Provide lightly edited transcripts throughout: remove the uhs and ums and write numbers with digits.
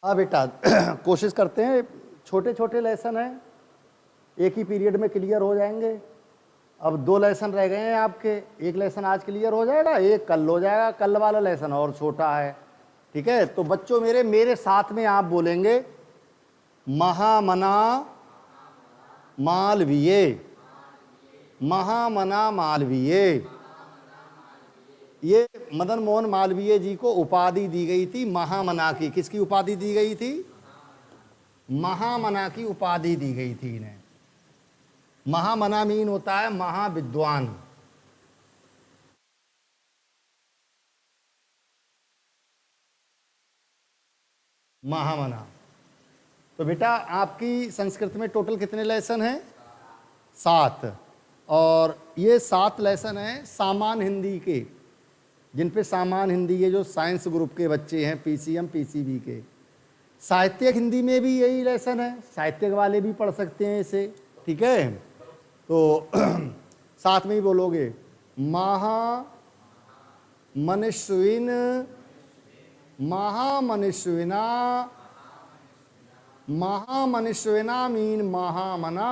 हाँ बेटा कोशिश करते हैं, छोटे छोटे लेसन हैं, एक ही पीरियड में क्लियर हो जाएंगे। अब 2 लेसन रह गए हैं आपके, एक लेसन आज क्लियर हो जाएगा, एक कल हो जाएगा। कल वाला लेसन और छोटा है, ठीक है। तो बच्चों मेरे साथ में आप बोलेंगे महामना मालवीय, महामना मालवीय। ये मदन मोहन मालवीय जी को उपाधि दी गई थी महामना की। किसकी उपाधि दी गई थी? महामना की उपाधि दी गई थी इन्हें। महामना मीन होता है महाविद्वान। महामना। तो बेटा आपकी संस्कृत में टोटल कितने लेसन हैं? 7। और ये 7 लेसन हैं सामान्य हिंदी के, जिन पे सामान्य हिंदी, ये जो साइंस ग्रुप के बच्चे हैं, पीसीएम पीसीबी के। साहित्यिक हिंदी में भी यही लेसन है, साहित्यिक वाले भी पढ़ सकते हैं इसे, ठीक है। तो साथ में ही बोलोगे महामनुष्यिन, महामनुष्यिना, महामनुष्यिना मीन महामना।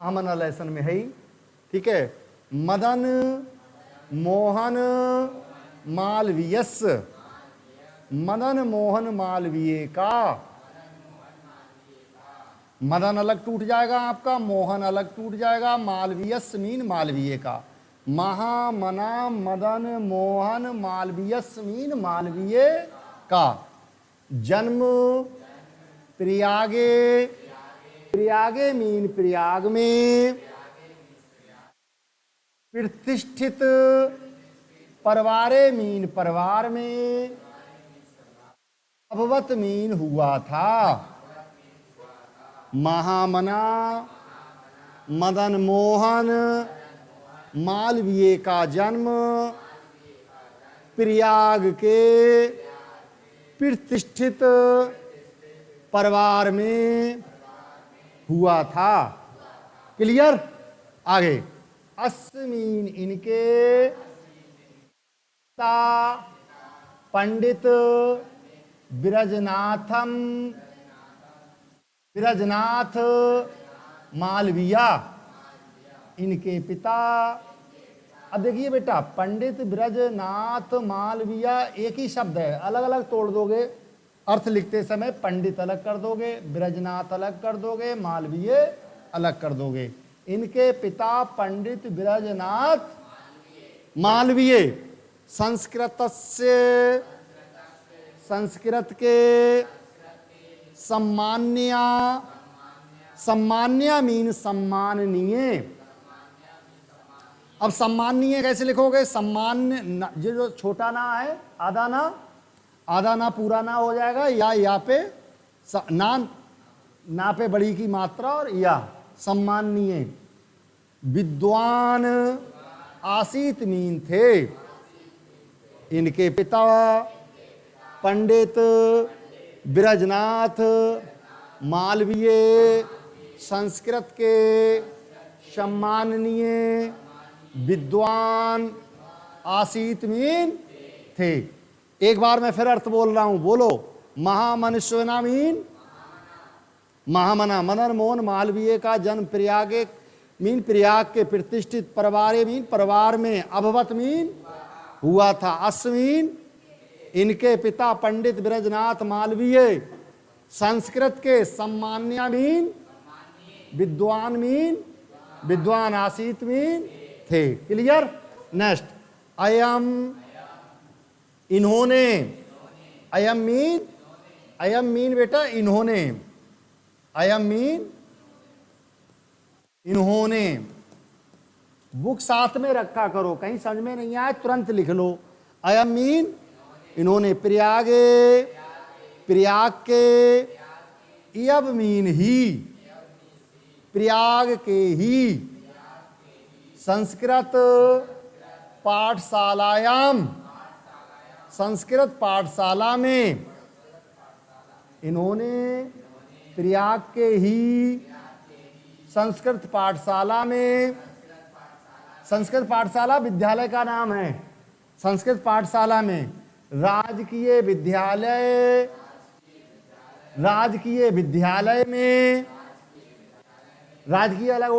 महामना लेसन में है ही, ठीक है। मदन मोहन मालवीयस, मदन मोहन मालवीय का। मदन अलग टूट जाएगा आपका, मोहन अलग टूट जाएगा, मालवीयस मीन मालवीय का। महामना मदन मोहन मालवीयस मीन मालवीय का। जन्म प्रयागे, प्रयागे मीन प्रयाग में। प्रतिष्ठित परवारे मीन परिवार में। अभवत मीन हुआ था। महामना मदन मोहन मालवीय का जन्म प्रयाग के प्रतिष्ठित परिवार में हुआ था। क्लियर? आगे अस्मीन इनके पिता पंडित ब्रजनाथम, ब्रजनाथ मालवीया, इनके पिता। अब देखिए बेटा, पंडित ब्रजनाथ मालवीया एक ही शब्द है, अलग अलग तोड़ दोगे अर्थ लिखते समय। पंडित अलग कर दोगे, ब्रजनाथ अलग कर दोगे, मालवीय अलग कर दोगे। इनके पिता पंडित ब्रजनाथ मालवीय संस्कृतस्य, संस्कृत के सम्मान्य, सम्मान्य मीन सम्माननीय। अब सम्माननीय कैसे लिखोगे? सम्मान्य जो छोटा ना है, आधा ना, आधा ना पूरा ना हो जाएगा, या पे ना पे बड़ी की मात्रा और या सम्माननीय। विद्वान आसीत मीन थे। इनके पिता पंडित ब्रजनाथ मालवीय संस्कृत के सम्माननीय विद्वान आसीत मीन थे। एक बार मैं फिर अर्थ बोल रहा हूं, बोलो। महामनुष्यना मीन महामना, मदन मोहन मालवीय का जन्म प्रयाग मीन प्रयाग के प्रतिष्ठित परिवार मीन परिवार में। अभवत मीन हुआ था। अश्विन इनके पिता पंडित ब्रजनाथ मालवीय संस्कृत के सम्मान्य मीन विद्वान मीन विद्वान आसीत मीन थे। क्लियर? नेक्स्ट अयम इन्होंने, अयम मीन बेटा इन्होंने, अयम मीन इन्होंने। बुक साथ में रखा करो, कहीं समझ में नहीं आए तुरंत लिख लो। अयम मीन इन्होंने। प्रयागे, प्रयाग के। इयब मीन ही, प्रयाग के ही। संस्कृत पाठशालायाम, संस्कृत पाठशाला में। इन्होंने प्रयाग के ही संस्कृत पाठशाला में। संस्कृत पाठशाला विद्यालय का नाम है। संस्कृत पाठशाला में राजकीय विद्यालय, राजकीय विद्यालय में, राजकीय अलग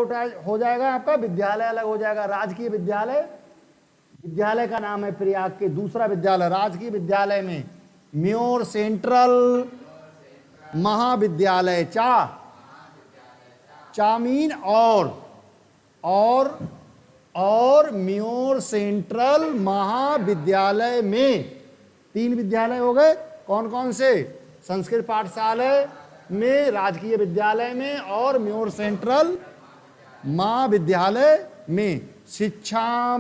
हो जाएगा आपका, विद्यालय अलग हो जाएगा। राजकीय विद्यालय, विद्यालय का नाम है प्रयाग के दूसरा विद्यालय, राजकीय विद्यालय में म्योर सेंट्रल महाविद्यालय, चामीन और म्योर सेंट्रल महाविद्यालय में 3 विद्यालय हो गए। कौन कौन से? संस्कृत पाठशाला में, राजकीय विद्यालय में और म्योर सेंट्रल महाविद्यालय में शिक्षा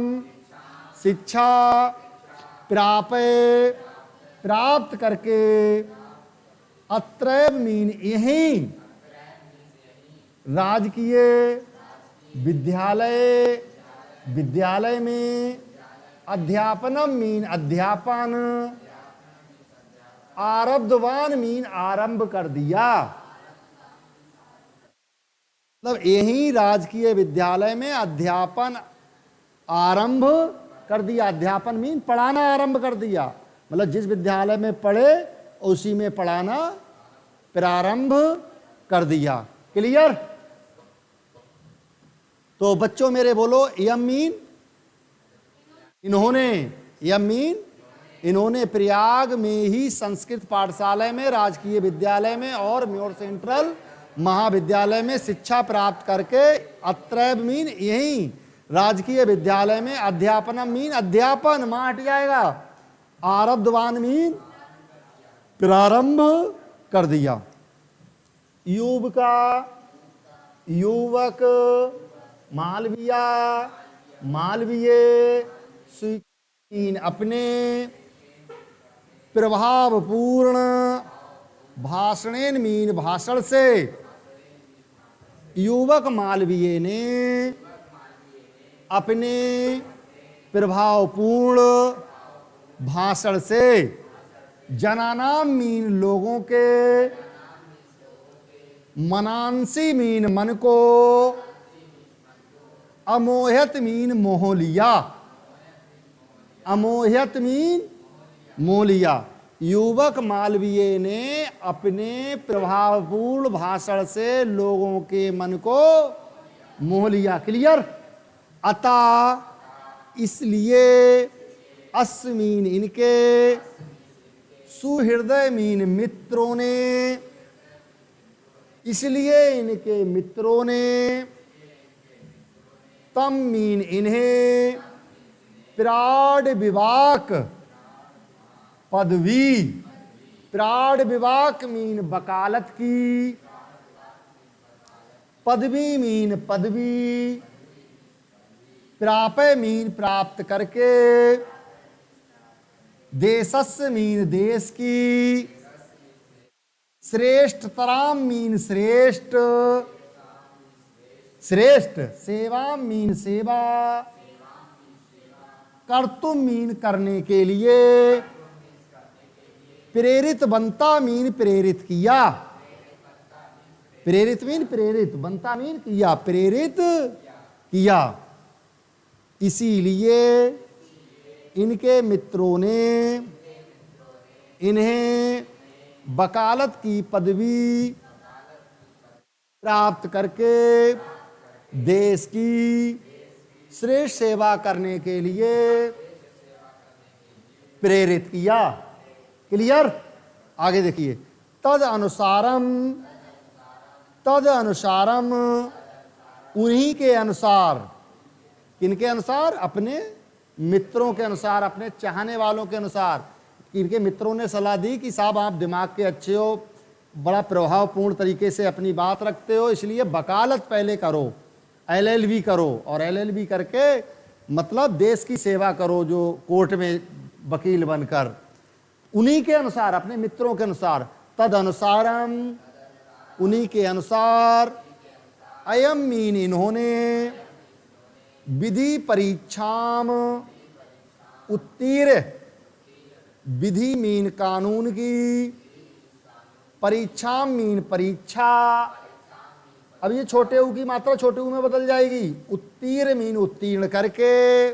प्राप्त करके, अत्रैव मीन यहीं, राजकीय विद्यालय में, अध्यापनम मीन अध्यापन, आरब्धवान मीन आरंभ कर दिया। मतलब यही राजकीय विद्यालय में अध्यापन आरंभ कर दिया। अध्यापन मीन पढ़ाना आरंभ कर दिया, मतलब जिस विद्यालय में पढ़े उसी में पढ़ाना प्रारंभ कर दिया। क्लियर? तो बच्चों मेरे बोलो, यम मीन इन्होंने, यम मीन इन्होंने प्रयाग में ही संस्कृत पाठशाला में, राजकीय विद्यालय में और म्योर सेंट्रल महाविद्यालय में शिक्षा प्राप्त करके, अत्रैव मीन यही राजकीय विद्यालय में, अध्यापनम मीन अध्यापन, मां हट जाएगा, आरब्धवान मीन प्रारंभ कर दिया। युवक, मालवीय, मीन अपने, प्रभावपूर्ण, भाषणेन मीन भाषण से, युवक मालवीय ने अपने प्रभावपूर्ण भाषण से, जनानाम मीन लोगों के, मनांसी मीन मन को, अमोहित मीन मोह लिया, अमोहित मीन मोह लिया। युवक मालवीय ने अपने प्रभावपूर्ण भाषण से लोगों के मन को मोह लिया। क्लियर? अतः इसलिए, अस्मीन इनके, सुहृदय मीन मित्रों ने, इसलिए इनके मित्रों ने, तम मीन इन्हें, प्राण विवाक पदवी, प्राण विवाक मीन वकालत की, पदवी मीन पदवी, प्रापय मीन प्राप्त करके, देशस्य मीन देश की, श्रेष्ठतराम मीन श्रेष्ठ, श्रेष्ठ, सेवा मीन सेवा, कर्तुम मीन करने के लिए, प्रेरित बनता मीन प्रेरित किया, प्रेरित मीन प्रेरित, बनता मीन किया, प्रेरित किया। इसीलिए इनके मित्रों ने इन्हें वकालत की पदवी प्राप्त करके देश की श्रेष्ठ सेवा करने के लिए प्रेरित किया। क्लियर? आगे देखिए, तद अनुसारम उन्हीं के अनुसार, किनके अनुसार? अपने मित्रों के अनुसार, अपने चाहने वालों के अनुसार। इनके मित्रों ने सलाह दी कि साहब आप दिमाग के अच्छे हो, बड़ा प्रभावपूर्ण तरीके से अपनी बात रखते हो, इसलिए वकालत पहले करो, LLB करो, और LLB करके मतलब देश की सेवा करो, जो कोर्ट में वकील बनकर। उन्हीं के अनुसार, अपने मित्रों के अनुसार, तद अनुसारम उन्हीं के अनुसार, अयम मीन इन्होंने, विधि परीक्षाम उत्तीर्ण, विधि मीन कानून की, परीक्षा मीन परीक्षा, अब ये छोटे ऊ की मात्रा छोटे ऊ में बदल जाएगी, उत्तीर्ण मीन उत्तीर्ण करके,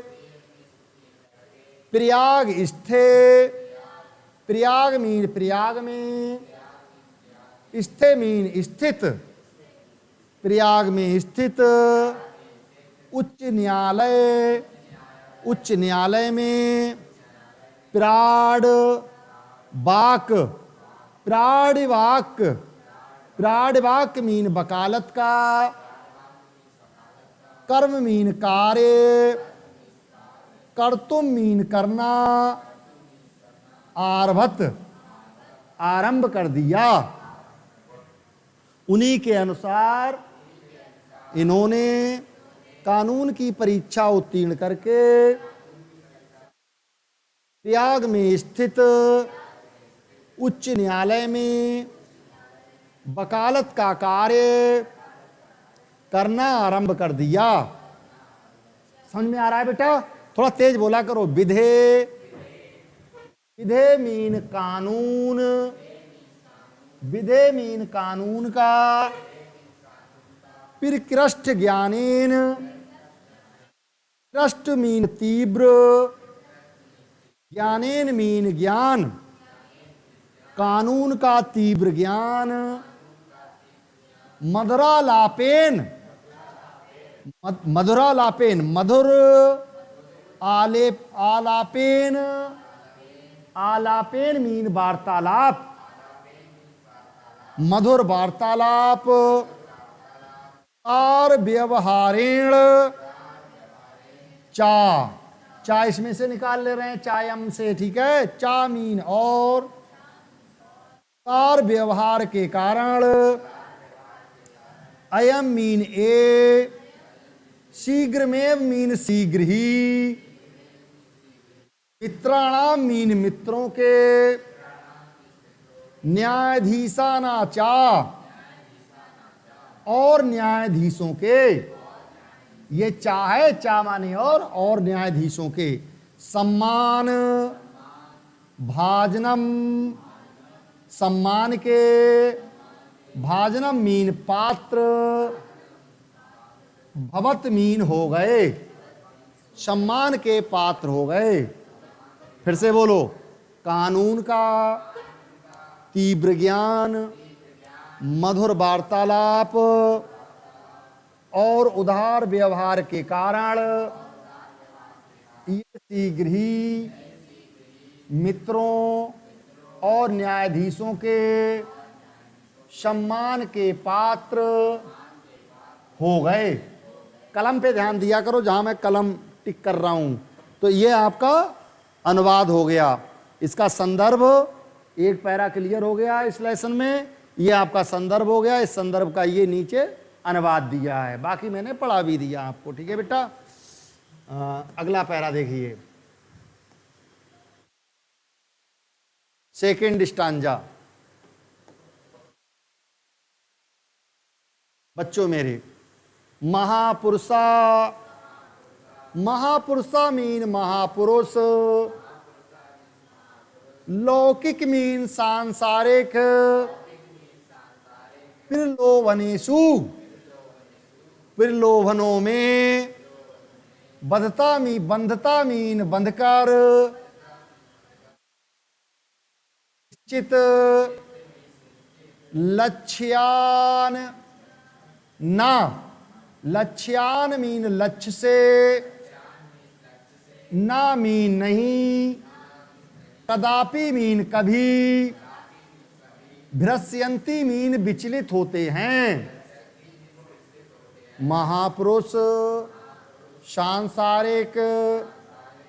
प्रयाग स्थे प्रयाग मीन प्रयाग में, स्थे मीन स्थित, प्रयाग में स्थित, उच्च न्यायालय, उच्च न्यायालय में, प्राण वाक, प्राणवाक, प्राणवाक मीन वकालत का, कर्म मीन कार्य, कर्तुम मीन करना, आरभत आरंभ कर दिया। उन्हीं के अनुसार इन्होंने कानून की परीक्षा उत्तीर्ण करके प्रयाग में स्थित उच्च न्यायालय में वकालत का कार्य करना आरंभ कर दिया। समझ में आ रहा है बेटा? थोड़ा तेज बोला करो। विधे, विधे मीन कानून, विधे मीन कानून का, फिर कृष्ट ज्ञानेन, कृष्ट मीन तीव्र, ज्ञानेन मीन ज्ञान, कानून का तीव्र ज्ञान, मधुरालापेन, मधुरालापेन, मधुर आलेप, आलापेन, आलापेन मीन वार्तालाप, मधुर वार्तालाप, और व्यवहारेण, चा, चा इसमें से निकाल ले रहे हैं, चायम से, ठीक है। चा मीन और व्यवहार के कारण, अयम मीन ए, शीघ्र में मीन शीघ्र ही, मित्राणाम मीन मित्रों के, न्यायाधीशाना चा, और न्यायाधीशों के, ये चा है, चा माने और न्यायाधीशों के, सम्मान, भाजनम, सम्मान के, भाजनम मीन पात्र, भवत मीन हो गए, सम्मान के पात्र हो गए। फिर से बोलो। कानून का तीव्र ज्ञान, मधुर वार्तालाप और उदार व्यवहार के कारण ये शीघ्र ही मित्रों और न्यायाधीशों के सम्मान के पात्र हो गए। कलम पे ध्यान दिया करो, जहां मैं कलम टिक कर रहा हूं। तो ये आपका अनुवाद हो गया। इसका संदर्भ, एक पैरा क्लियर हो गया इस लेसन में। ये आपका संदर्भ हो गया। इस संदर्भ का ये नीचे अनुवाद दिया है, बाकी मैंने पढ़ा भी दिया आपको, ठीक है बेटा। अगला पैरा देखिए, सेकेंड स्टांजा। बच्चों मेरे, महापुरुषा, महापुरुषा मीन महापुरुष, लौकिक मीन सांसारिक, प्रलोभनेषु, प्रलोभनों में, बंधता मीन बंधकर, निश्चित, लक्ष्यान ना, लक्ष्यान मीन लक्ष्य से, ना मीन नहीं, कदापि मीन कभी, भ्रस्यंती मीन विचलित होते हैं। महापुरुष सांसारिक,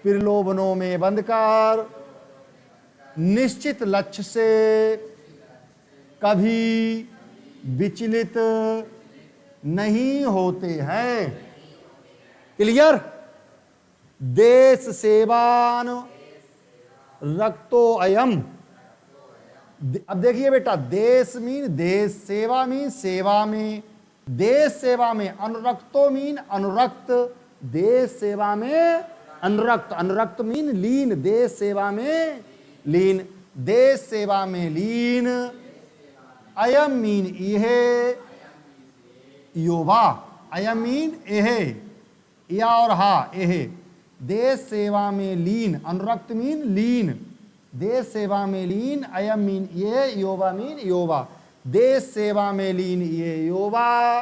प्रलोभनों में बंधकर, निश्चित लक्ष्य से कभी विचलित नहीं होते हैं। क्लियर? देश सेवान रक्तो अयम। अब देखिए बेटा, देश मीन देश, सेवा मीन सेवा में, देश सेवा में, अनुरक्तो मीन अनुरक्त, देश सेवा में अनुरक्त, अनुरक्त मीन लीन, देश सेवा में लीन, देश सेवा में लीन। अयम मीन इहे, योवा, अयम मीन एहे, या और हा एहे, देश सेवा में लीन, अनुरक्त मीन लीन, देश सेवा में लीन, अयम मीन ये, योवा मीन योवा, देश सेवा में लीन ये योवा,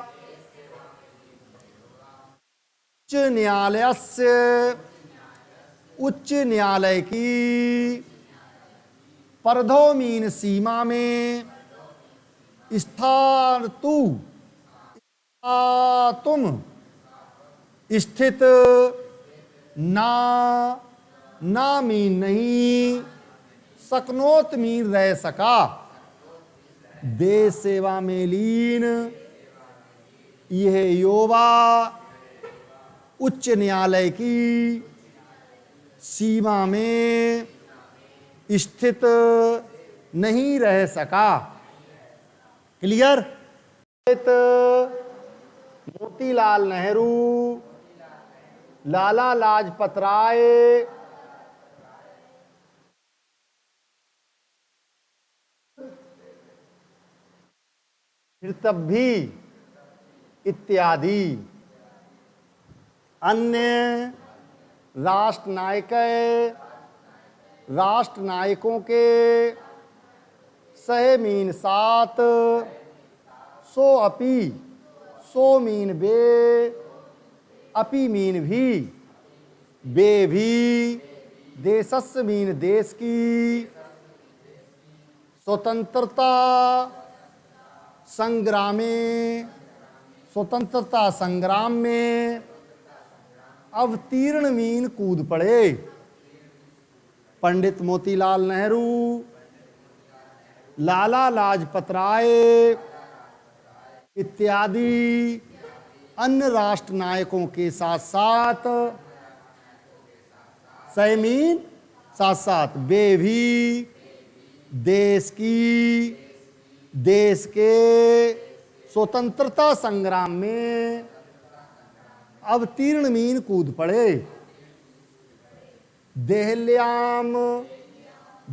उच्च न्यायालय से, उच्च न्यायालय की, परधो मीन सीमा में, स्थान तू, तुम, स्थित, ना, ना मीन नहीं, सकनोत मीन रह सका, देश सेवा में लीन, यह योवा, उच्च न्यायालय की सीमा में स्थित नहीं रह सका। क्लियर? मोतीलाल नेहरू, लाला लाजपत राय, फिर तब भी इत्यादि अन्य राष्ट्र नायकों के सहे मीन सात, सो अपी, सो मीन बे, अपी मीन भी, बे भी, देशस्य मीन देश की, स्वतंत्रता संग्राम में, स्वतंत्रता संग्राम में अवतीर्ण मीन कूद पड़े। पंडित मोतीलाल नेहरू, लाला लाजपत राय इत्यादि अन्य राष्ट्र नायकों के साथ साथ, सैमीन साथ साथ, वे भी देश के स्वतंत्रता संग्राम में अवतीर्ण मीन कूद पड़े। देहल्याम,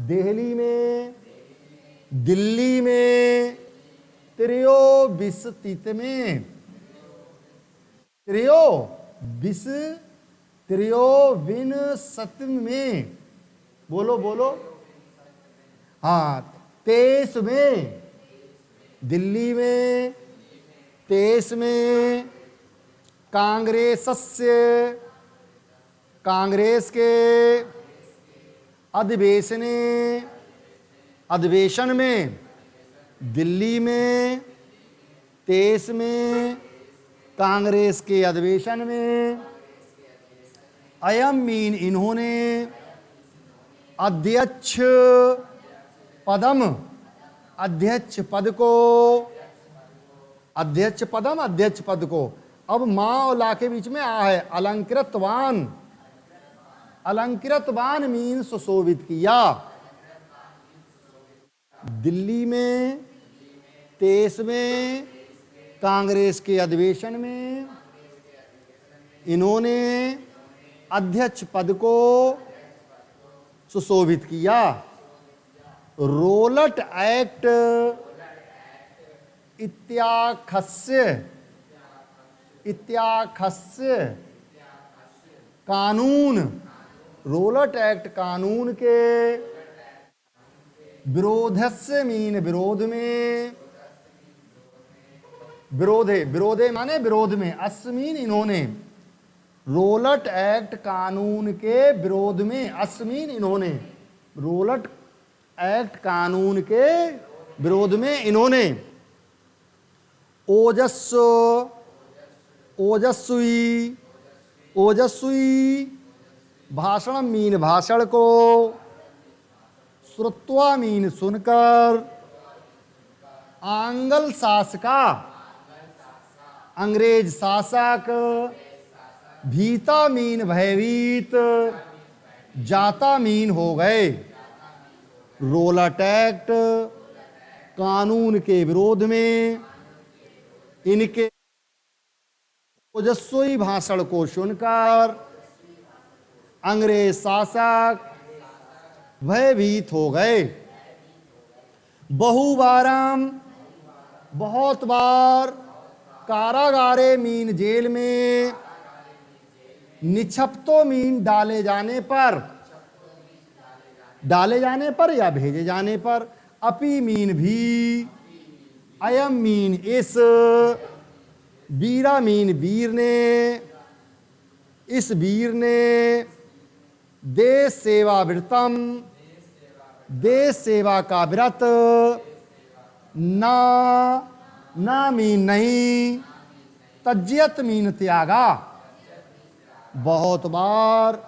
देहली में, दिल्ली में, त्रयोविंशतित में, त्रयोविंशति में, बोलो बोलो, हाँ 23 में, दिल्ली में 23 में, कांग्रेस के अधिवेशन में, दिल्ली में 23 में, कांग्रेस के अधिवेशन में, अयम मीन इन्होंने, अध्यक्ष पद को, अब माँ और ला के बीच में आ है, अलंकृतवान मीन सुशोभित किया। दिल्ली में 23 में, कांग्रेस के अधिवेशन में इन्होंने अध्यक्ष पद को सुशोभित किया। रोलट एक्ट इत्याख्यस्य कानून, रोलट एक्ट कानून के विरोधस्य मीन विरोध में, विरोधे माने विरोध में, अस्मीन इन्होंने, रोलट एक्ट कानून के विरोध में, अस्मीन इन्होंने, रोलट एक्ट कानून के विरोध में इन्होंने, ओजस्वी भाषण मीन भाषण को, श्रुत्वा मीन सुनकर, आंग्ल शासका अंग्रेज शासक, भीता मीन भयभीत, जाता मीन हो गए। रोलट एक्ट कानून के विरोध में इनके ओजस्वी भाषण को सुनकर अंग्रेज शासक भयभीत हो गए। बहुत बार कारागारे मीन जेल में निछपतो मीन डाले जाने पर डाले जाने पर या भेजे जाने पर। अपि मीन भी, अयम मीन इस, वीरा मीन वीर ने, इस वीर ने, देश सेवा व्रतम, देश सेवा का व्रत, ना, ना मीन नहीं, तज्जियत मीन त्यागा, बहुत बार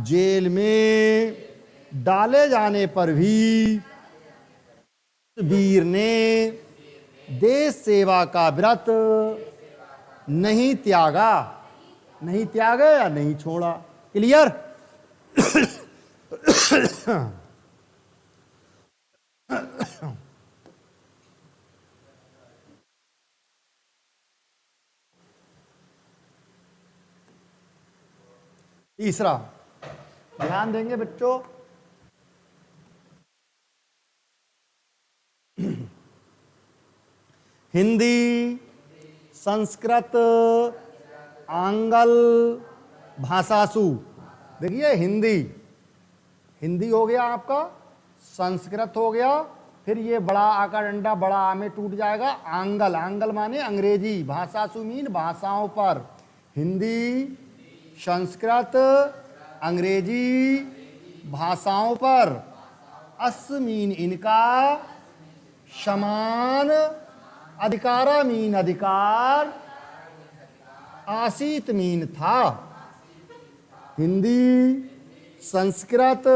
जेल में डाले जाने पर भी वीर ने देश सेवा का व्रत नहीं त्यागा, नहीं त्यागा या नहीं छोड़ा। क्लियर? तीसरा ध्यान देंगे बच्चों, हिंदी, संस्कृत, आंगल भाषासु। देखिए हिंदी, हिंदी हो गया आपका, संस्कृत हो गया, फिर ये बड़ा आ का डंडा बड़ा आ में टूट जाएगा, आंगल, आंगल माने अंग्रेजी, भाषासु मीन भाषाओं पर, हिंदी, संस्कृत, अंग्रेजी भाषाओं पर, अस मीन इनका, समान, अधिकारा मीन अधिकार, आसीत मीन था। हिंदी, संस्कृत,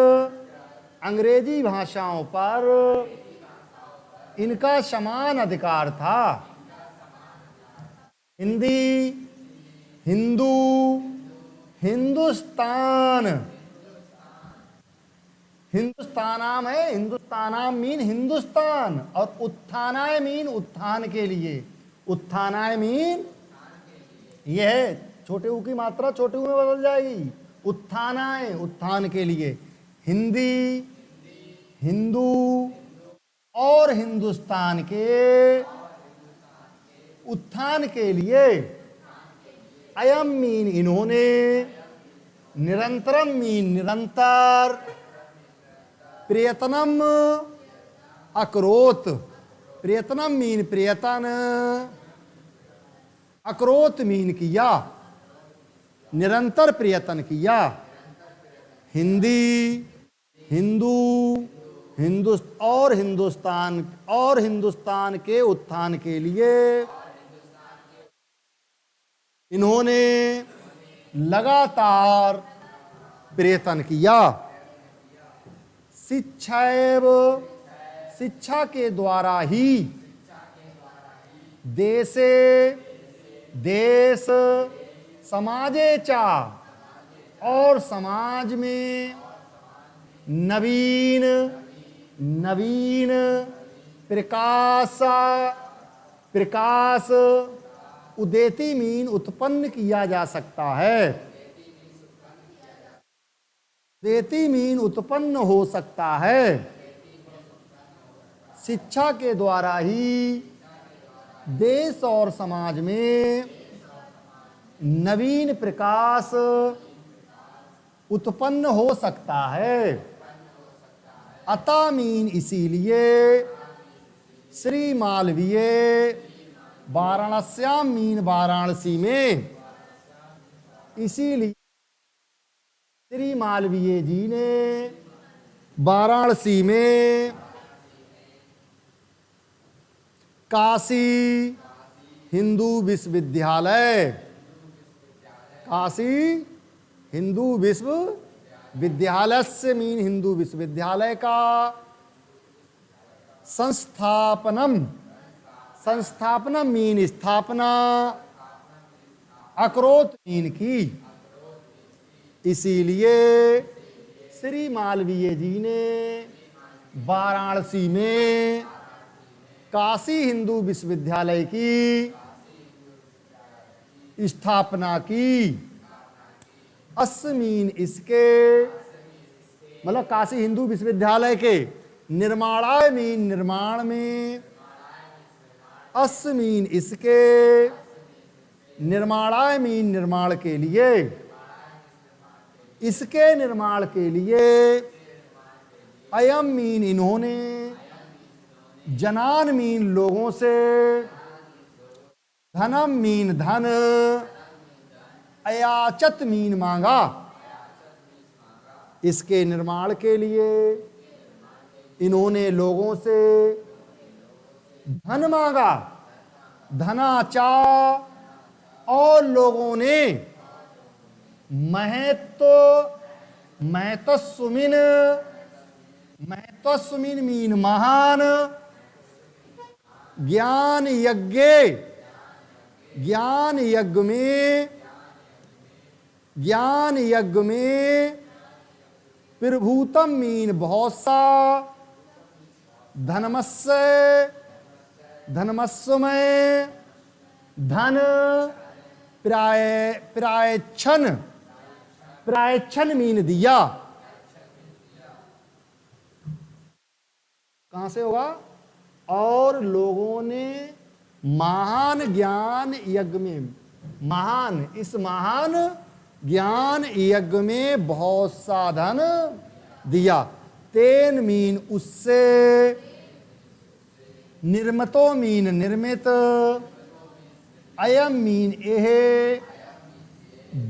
अंग्रेजी भाषाओं पर इनका समान अधिकार था। हिंदी, हिंदू, हिंदुस्तान, हिंदुस्तानाम है, हिंदुस्तानाम मीन हिंदुस्तान, और उत्थानाय मीन उत्थान के लिए, उत्थानाय मीन ये है, छोटे ऊ की मात्रा छोटे ऊ में बदल जाएगी, उत्थानाय उत्थान के लिए। हिंदी, हिंदू और हिंदुस्तान के उत्थान के लिए, अयम मीन इन्होंने, निरंतरम मीन निरंतर, प्रयत्नम अकरोत, प्रयत्नम मीन प्रयत्न, अकरोत मीन किया, निरंतर प्रयत्न किया। हिंदी, हिंदू, हिंदुस्तान और हिंदुस्तान के उत्थान के लिए इन्होंने लगातार प्रयत्न किया। शिक्षैव, शिक्षा के द्वारा ही, देशे, देश, समाजे चा, और समाज में, नवीन, नवीन, प्रकाश, प्रकाश, उदेति मीन उत्पन्न किया जा सकता है, उदेति मीन उत्पन्न हो सकता है। शिक्षा के द्वारा ही देश और समाज में नवीन प्रकाश उत्पन्न हो सकता है। अतः मीन इसीलिए, श्री मालवीय, वाराणस्याम मीन वाराणसी में, इसीलिए श्री मालवीय जी ने वाराणसी में काशी हिंदू विश्वविद्यालय, काशी हिंदू विश्वविद्यालय से मीन हिंदू विश्वविद्यालय का संस्थापनम, संस्थापनम मीन स्थापना, अकरोत मीन की। इसीलिए श्री मालवीय जी ने वाराणसी में काशी हिंदू विश्वविद्यालय की स्थापना की। अस्मीन इसके, मतलब काशी हिंदू विश्वविद्यालय के, निर्माणाय मीन निर्माण में, अस्मीन इसके, निर्माणाय मीन निर्माण के लिए, इसके निर्माण के लिए, अयम मीन इन्होंने, जनान मीन लोगों से, धनम मीन धन, अयाचत मीन मांगा, इसके निर्माण के लिए इन्होंने लोगों से धन मांगा, धनाचा, और लोगों ने महत्वस्मिन, महत्वस्मिन मीन महान, ज्ञान यज्ञ, ज्ञान यज्ञ में, ज्ञान यज्ञ में, प्रभूतम मीन बहुत सा, धनमस्य, धनमस्वमय, धन, प्रायच्छन, प्रायच्छन मीन दिया। कहां से होगा? और लोगों ने महान ज्ञान यज्ञ में, महान, इस महान ज्ञान यज्ञ में बहुत सा धन दिया। तेन मीन उससे, निर्मतो मीन निर्मित, अयम मीन एह,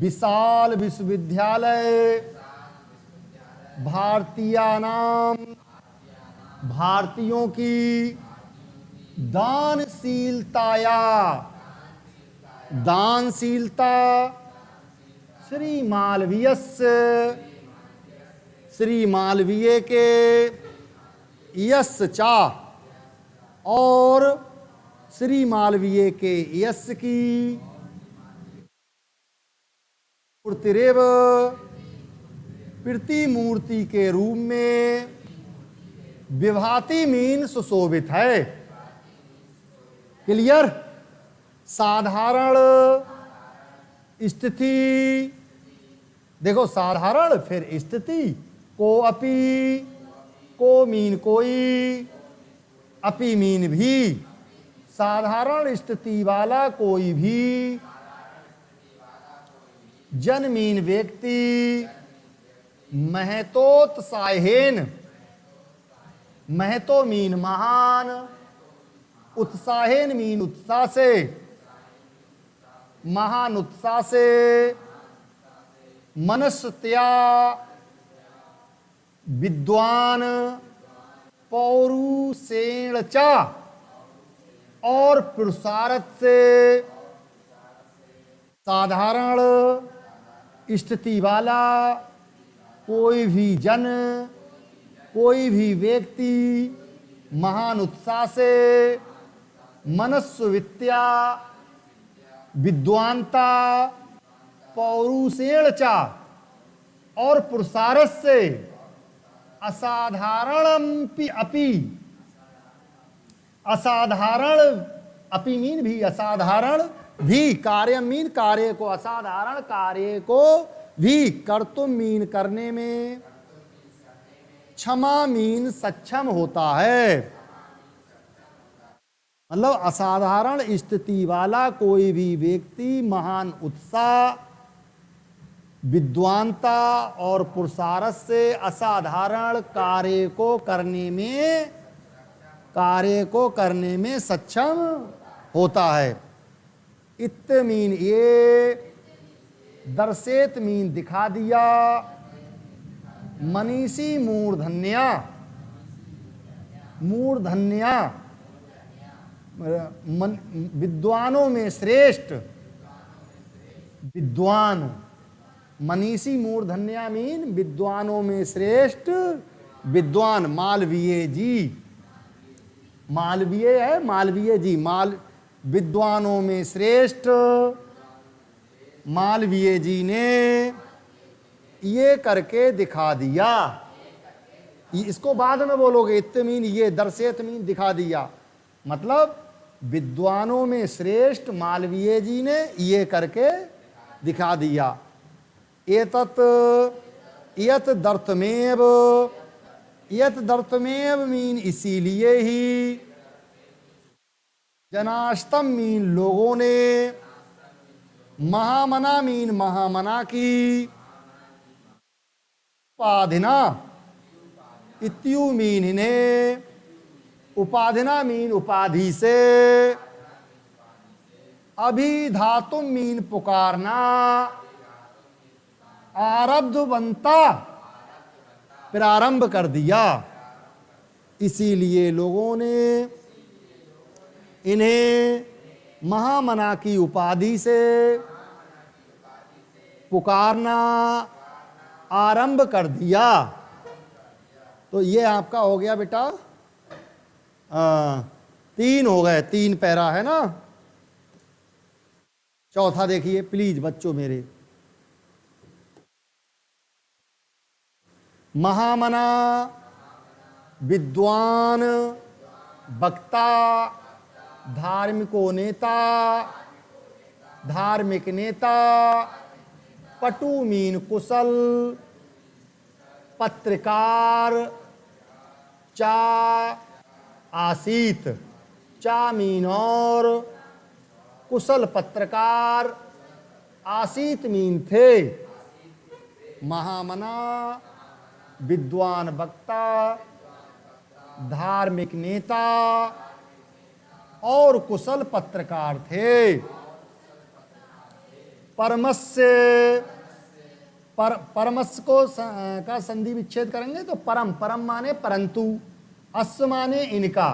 विशाल विश्वविद्यालय, भारतीयानाम, भारतीयों की, दानशीलताया, दानशीलता, श्री मालवीयस्य, श्री मालवीय के, यश चा, और श्री मालवीय के यश की, प्रतिरेव, प्रतिमूर्ति के रूप में, विभाति मीन सुशोभित है। क्लियर? साधारण स्थिति, देखो साधारण फिर स्थिति, को अपि, को मीन कोई, अपि मीन भी, साधारण स्थिति वाला कोई भी, जन मीन व्यक्ति, महतोत्साहेन, महतो मीन महान, उत्साहेन मीन उत्साह से, महान उत्साह से, मनस्त्या, विद्वान, पौरुषेण चा, और पुरुषार्थ से, साधारण स्थिति वाला कोई भी जन, कोई भी व्यक्ति, महान उत्साह से, मनस्वित्या, विद्वानता, पौरुषेण चा, और पुरुषार्थ से, असाधारणम अपि, असाधारण, अपि मीन भी, असाधारण भी, कार्य मीन कार्य को, असाधारण कार्य को भी, कर्तुम मीन करने में, क्षमा मीन सक्षम होता है। मतलब असाधारण स्थिति वाला कोई भी व्यक्ति महान उत्साह, विद्वानता और पुरुषार्थ से असाधारण कार्य को करने में सक्षम होता है। इत मीन ये, दर्शेत मीन दिखा दिया, मनीषी मूर्धन्या, मूर्धन्या विद्वानों में श्रेष्ठ, विद्वान, मनीषी मूर्धन्या मीन विद्वानों में श्रेष्ठ, विद्वान, मालवीय जी, मालवीय है, मालवीय जी, विद्वानों में श्रेष्ठ मालवीय जी ने ये करके दिखा दिया। इसको बाद में बोलोगे, इत्मीन ये, दर्शेत मीन दिखा दिया, मतलब विद्वानों में श्रेष्ठ मालवीय जी ने ये करके दिखा दिया। एतत् यत दर्तमेव, यत दर्तमेव मीन इसीलिए ही, जनास्तम मीन लोगों ने, महामना मीन महामना की, उपाधिना, इत्यु मीन इन्हें, उपाधिना मीन उपाधि से, अभिधातुम मीन पुकारना, आरब्धवंता प्रारंभ कर दिया। इसीलिए लोगों ने इन्हें महामना की उपाधि से पुकारना आरंभ कर दिया। तो ये आपका हो गया बेटा 3 हो गए, 3 पैरा है ना। चौथा देखिए प्लीज बच्चों मेरे। महामना विद्वान, वक्ता, धार्मिको नेता, धार्मिक नेता, पटु मीन कुशल, पत्रकार, चा आसीत, चा मीन और, कुशल पत्रकार, आसीत मीन थे। महामना विद्वान वक्ता, धार्मिक नेता और कुशल पत्रकार थे। परमस्य, परमस्य को का संधि विच्छेद करेंगे तो परम, परम माने परंतु, अस्य माने इनका,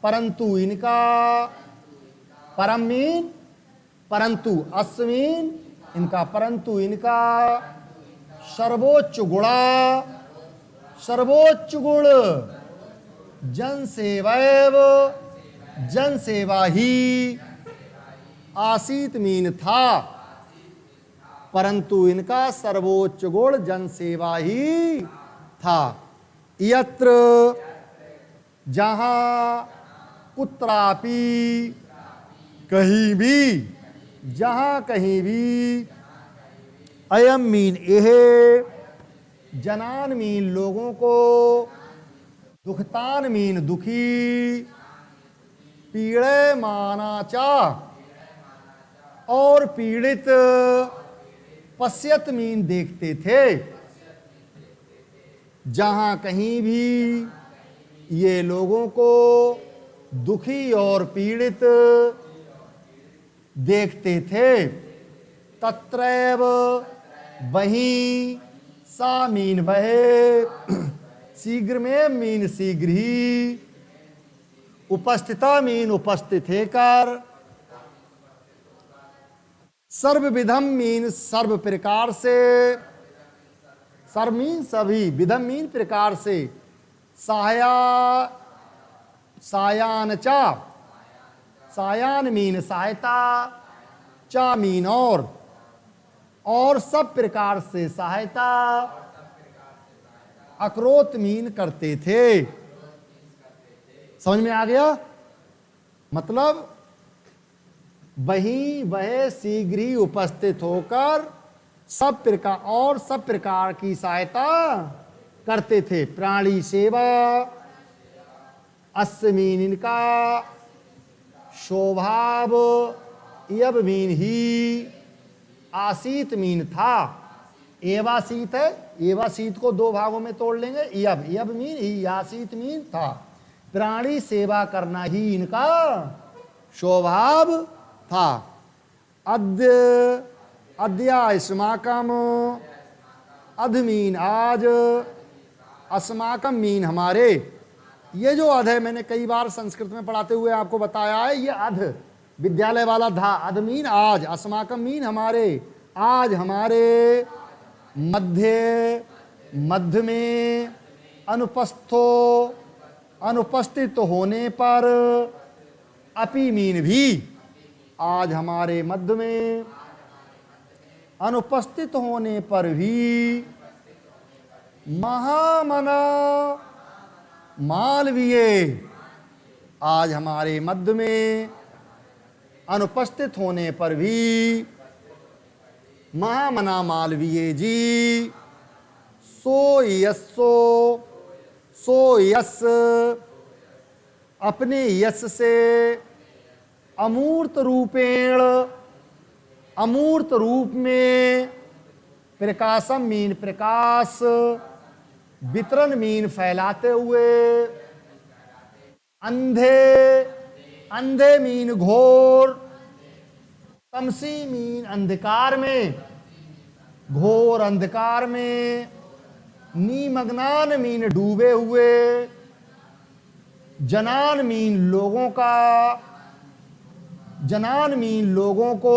परंतु इनका, परम मीन परंतु, अस्य मीन इनका, परंतु इनका, सर्वोच्च गुणा, सर्वोच्च गुण, जन सेवैव, जन सेवा ही, आसीत मीन था, परंतु इनका सर्वोच्च गुण जन सेवा ही था। यत्र जहां, कुत्रापि, कहीं भी, जहां कहीं भी, अयम मीन यह, जनान मीन लोगों को, दुखतान मीन दुखी, पीड़े मानाचा और पीड़ित, पश्यत मीन देखते थे। जहां कहीं भी ये लोगों को दुखी और पीड़ित देखते थे। तत्रैव वहीं, सा मीन वह, शीघ्र में मीन शीघ्र ही, उपस्थिता मीन उपस्थित है कर, सर्वविधम मीन सर्व प्रकार से, सर्व मीन सभी, विधम मीन प्रकार से, साया, सायान चा, सायान मीन सहायता, चा मीन और सब प्रकार से सहायता, अक्रोत मीन करते थे। समझ में आ गया? मतलब वहीं वह शीघ्र ही उपस्थित होकर सब प्रकार की सहायता करते थे। प्राणी सेवा, अस्य मीन इनका, स्वभाव, यब मीन ही, आसीत मीन था, एवासीत है, एवासीत को 2 भागों में तोड़ लेंगे। यब, यब मीन ही, आसीत मीन था। प्राणी सेवा करना ही इनका स्वभाव था। अद्य, अद्या अस्माकम, अध मीन आज, अस्माकम मीन हमारे। ये जो अध है मैंने कई बार संस्कृत में पढ़ाते हुए आपको बताया है, ये अध विद्यालय वाला धा, अध मीन आज, अस्माकम मीन हमारे, आज हमारे, मध्य, मध्य में, अनुपस्थो, अनुपस्थित होने पर, अपि मीन भी, आज हमारे मध्य में, अनुपस्थित होने पर भी, महामना मालवीय, आज हमारे मध्य में, अनुपस्थित होने पर भी, महामना मालवीय जी, सो यस्सो, सो यस, अपने यश से, अमूर्त रूपेण, अमूर्त रूप में, प्रकाशम मीन प्रकाश, वितरण मीन फैलाते हुए, अंधे, अंधे मीन घोर, तमसी मीन अंधकार में, घोर अंधकार में, निमग्नान मीन डूबे हुए, जनान मीन लोगों का, जनान मीन लोगों को,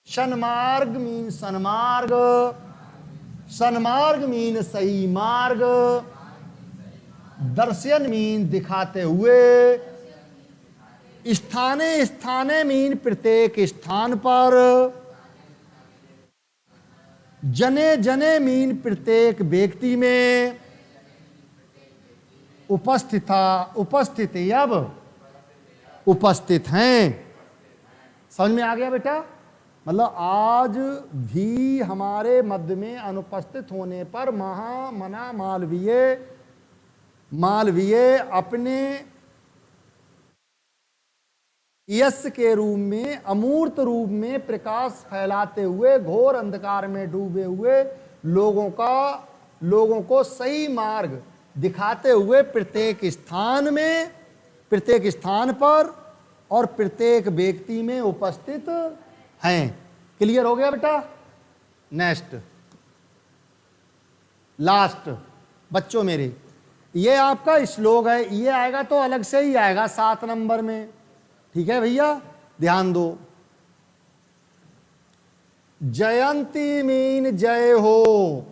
सन्मार्ग मीन सन्मार्ग, सन्मार्ग मीन सही मार्ग, दर्शन मीन दिखाते हुए, स्थाने स्थाने मीन प्रत्येक स्थान पर, जने जने मीन प्रत्येक व्यक्ति में, उपस्थित अब उपस्थित हैं। समझ में आ गया बेटा? मतलब आज भी हमारे मध्य में अनुपस्थित होने पर महामना मालवीय अपने यश के रूप में, अमूर्त रूप में प्रकाश फैलाते हुए घोर अंधकार में डूबे हुए लोगों को सही मार्ग दिखाते हुए प्रत्येक स्थान में, प्रत्येक स्थान पर और प्रत्येक व्यक्ति में उपस्थित हैं। क्लियर हो गया बेटा? नेक्स्ट, लास्ट बच्चों मेरे, ये आपका श्लोक है, ये आएगा तो अलग से ही आएगा 7 नंबर में। ठीक है भैया, ध्यान दो। जयंती मीन जय हो,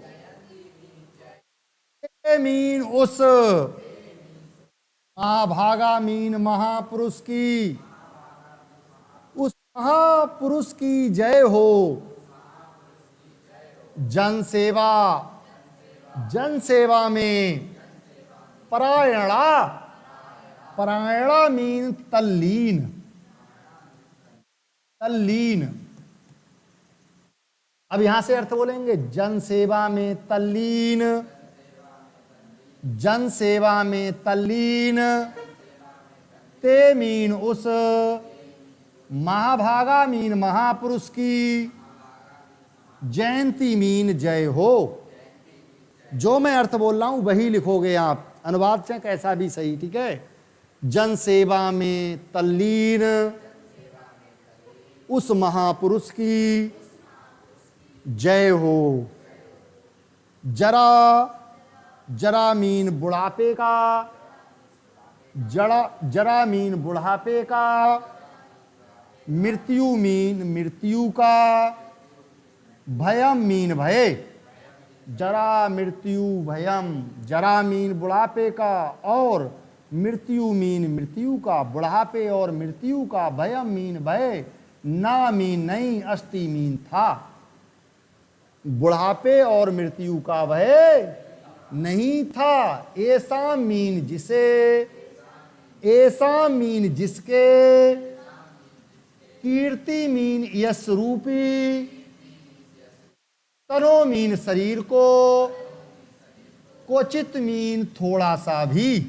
मीन उस महाभागा मीन महापुरुष की, उस महापुरुष की जय हो। जन सेवा, जन सेवा में परायणा, परायणा मीन तल्लीन, तल्लीन। अब यहां से अर्थ बोलेंगे, जन सेवा में तल्लीन, जन सेवा में तल्लीन, ते मीन उस महाभागा मीन महापुरुष की, जयंती मीन जय हो। जो मैं अर्थ बोल रहा हूं वही लिखोगे आप, अनुवाद से कैसा भी सही। ठीक है? जन सेवा में तल्लीन उस महापुरुष की जय हो। जरा, जरा मीन बुढ़ापे का, जरा मीन बुढ़ापे का, मृत्यु मीन मृत्यु का, भयम मीन भय, जरा मृत्यु भयम, जरा मीन बुढ़ापे का और मृत्यु मीन मृत्यु का, बुढ़ापे और मृत्यु का, भयम मीन भय, ना मीन नहीं, अस्ति मीन था। बुढ़ापे और मृत्यु का भय नहीं था। ऐसा मीन जिसे, ऐसा मीन जिसके, कीर्ति मीन यश रूपी, तनो मीन शरीर को, क्वचित मीन थोड़ा सा भी,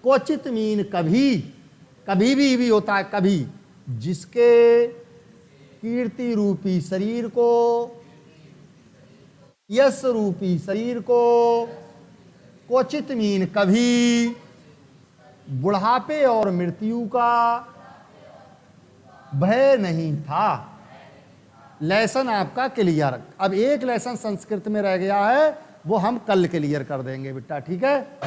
क्वचित मीन कभी, कभी भी होता है कभी, जिसके कीर्ति रूपी शरीर को, यश रूपी शरीर को, क्वचित मीन कभी, बुढ़ापे और मृत्यु का भय नहीं था। लेसन आपका क्लियर। अब एक लेसन संस्कृत में रह गया है, वो हम कल क्लियर कर देंगे बेटा। ठीक है?